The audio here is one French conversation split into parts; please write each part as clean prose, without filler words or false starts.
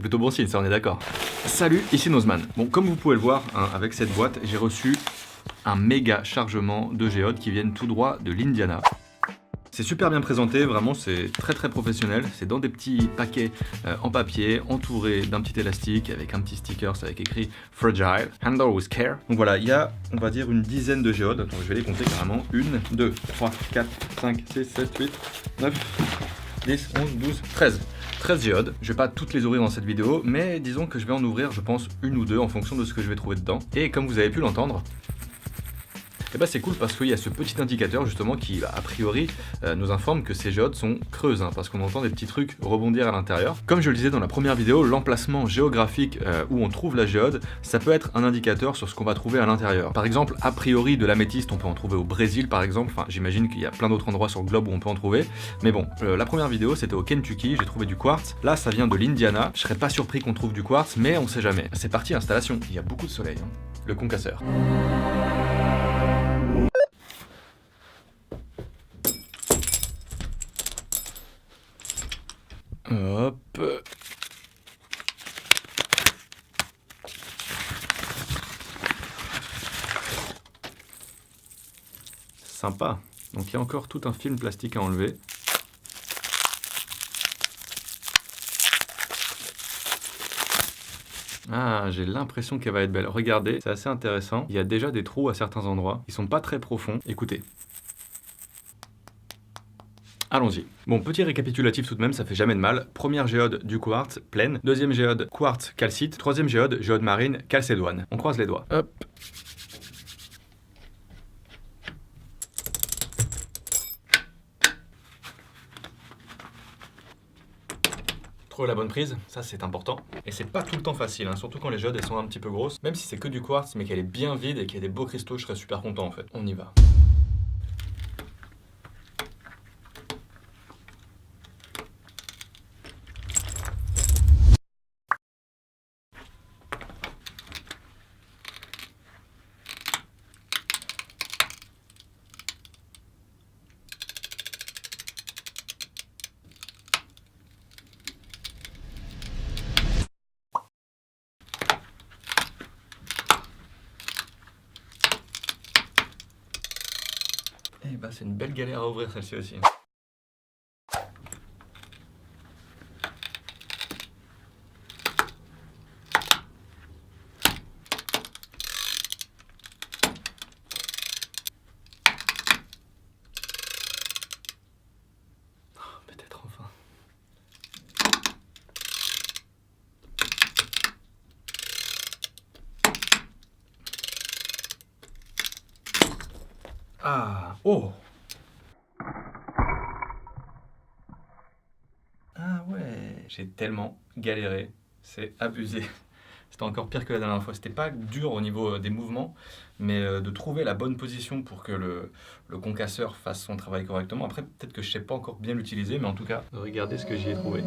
plutôt bon signe, ça on est d'accord. Salut, ici Nozman. Bon, comme vous pouvez le voir, hein, avec cette boîte, j'ai reçu un méga chargement de géodes qui viennent tout droit de l'Indiana. C'est super bien présenté, vraiment c'est très professionnel. C'est dans des petits paquets en papier, entouré d'un petit élastique avec un petit sticker avec écrit Fragile, Handle with Care. Donc voilà, il y a, on va dire, une dizaine de géodes. Attends, je vais les compter carrément. 1, 2, 3, 4, 5, 6, 7, 8, 9, 10, 11, 12, 13. 13 géodes. Je vais pas toutes les ouvrir dans cette vidéo, mais disons que je vais en ouvrir, je pense, une ou deux en fonction de ce que je vais trouver dedans. Et comme vous avez pu l'entendre, et bah c'est cool parce qu'il y a ce petit indicateur justement qui a priori nous informe que ces géodes sont creuses, hein, parce qu'on entend des petits trucs rebondir à l'intérieur. Comme je le disais dans la première vidéo, l'emplacement géographique où on trouve la géode, ça peut être un indicateur sur ce qu'on va trouver à l'intérieur. Par exemple, a priori de l'améthyste, on peut en trouver au Brésil par exemple, enfin j'imagine qu'il y a plein d'autres endroits sur le globe où on peut en trouver, mais bon, la première vidéo c'était au Kentucky, j'ai trouvé du quartz, là ça vient de l'Indiana, je serais pas surpris qu'on trouve du quartz, mais on sait jamais. C'est parti, installation, il y a beaucoup de soleil, hein. Le concasseur. Hop. Sympa. Donc il y a encore tout un film plastique à enlever. Ah, j'ai l'impression qu'elle va être belle. Regardez, c'est assez intéressant. Il y a déjà des trous à certains endroits. Ils sont pas très profonds. Écoutez. Allons-y. Bon, petit récapitulatif tout de même, ça fait jamais de mal. Première géode du quartz, pleine. Deuxième géode, quartz, calcite. Troisième géode, géode marine, calcédoine. On croise les doigts. Hop. Trouver la bonne prise, ça c'est important. Et c'est pas tout le temps facile, hein, surtout quand les géodes elles sont un petit peu grosses. Même si c'est que du quartz, mais qu'elle est bien vide et qu'il y a des beaux cristaux, je serais super content en fait. On y va. Eh bah c'est une belle galère à ouvrir celle-ci aussi. Peut-être enfin. Ah, oh! Ah ouais, j'ai tellement galéré, c'est abusé. C'était encore pire que la dernière fois. C'était pas dur au niveau des mouvements, mais de trouver la bonne position pour que le concasseur fasse son travail correctement. Après, peut-être que je sais pas encore bien l'utiliser, mais en tout cas, regardez ce que j'y ai trouvé.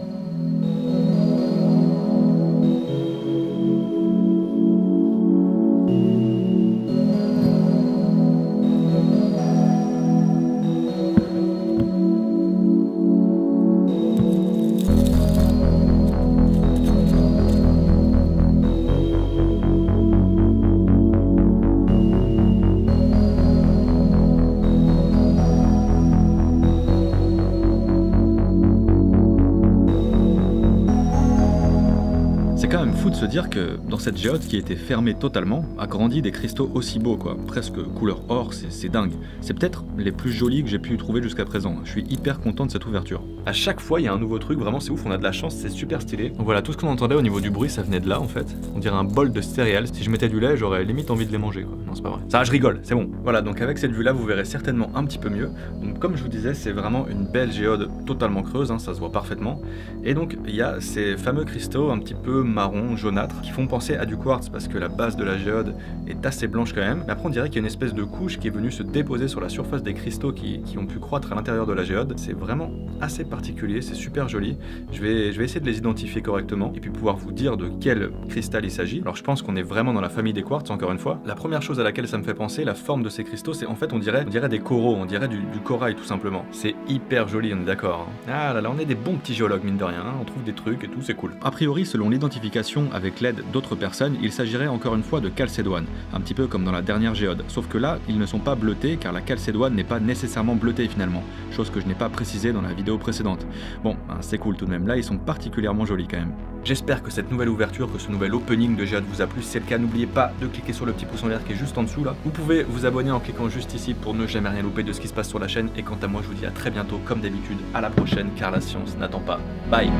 C'est quand même fou de se dire que dans cette géode qui était fermée totalement, a grandi des cristaux aussi beaux quoi, presque couleur or, c'est dingue. C'est peut-être les plus jolis que j'ai pu trouver jusqu'à présent. Je suis hyper content de cette ouverture. À chaque fois il y a un nouveau truc, vraiment c'est ouf, on a de la chance, c'est super stylé. Donc voilà, tout ce qu'on entendait au niveau du bruit ça venait de là en fait. On dirait un bol de céréales. Si je mettais du lait j'aurais limite envie de les manger quoi. Non c'est pas vrai. Ça je rigole, c'est bon. Voilà, donc avec cette vue là vous verrez certainement un petit peu mieux. Donc comme je vous disais c'est vraiment une belle géode totalement creuse, hein, ça se voit parfaitement. Et donc il y a ces fameux cristaux un petit peu marron, jaunâtre, qui font penser à du quartz parce que la base de la géode est assez blanche quand même. Mais après on dirait qu'il y a une espèce de couche qui est venue se déposer sur la surface des cristaux qui ont pu croître à l'intérieur de la géode. C'est vraiment assez particulier, c'est super joli. Je vais essayer de les identifier correctement et puis pouvoir vous dire de quel cristal il s'agit. Alors je pense qu'on est vraiment dans la famille des quartz, encore une fois. La première chose à laquelle ça me fait penser, la forme de ces cristaux, c'est en fait on dirait des coraux, on dirait du corail tout simplement. C'est hyper joli, on est d'accord. Ah là là, on est des bons petits géologues mine de rien, hein. On trouve des trucs et tout, c'est cool. A priori, selon l'identification avec l'aide d'autres personnes, il s'agirait encore une fois de calcédoine, un petit peu comme dans la dernière géode. Sauf que là, ils ne sont pas bleutés car la calcédoine n'est pas nécessairement bleutée finalement, chose que je n'ai pas précisé dans la vidéo précédente. Bon, ben, c'est cool tout de même, là ils sont particulièrement jolis quand même. J'espère que cette nouvelle ouverture, que ce nouvel opening de Géode vous a plu. Si c'est le cas, n'oubliez pas de cliquer sur le petit pouce en l'air qui est juste en dessous là. Vous pouvez vous abonner en cliquant juste ici pour ne jamais rien louper de ce qui se passe sur la chaîne. Et quant à moi, je vous dis à très bientôt comme d'habitude, à la prochaine car la science n'attend pas. Bye.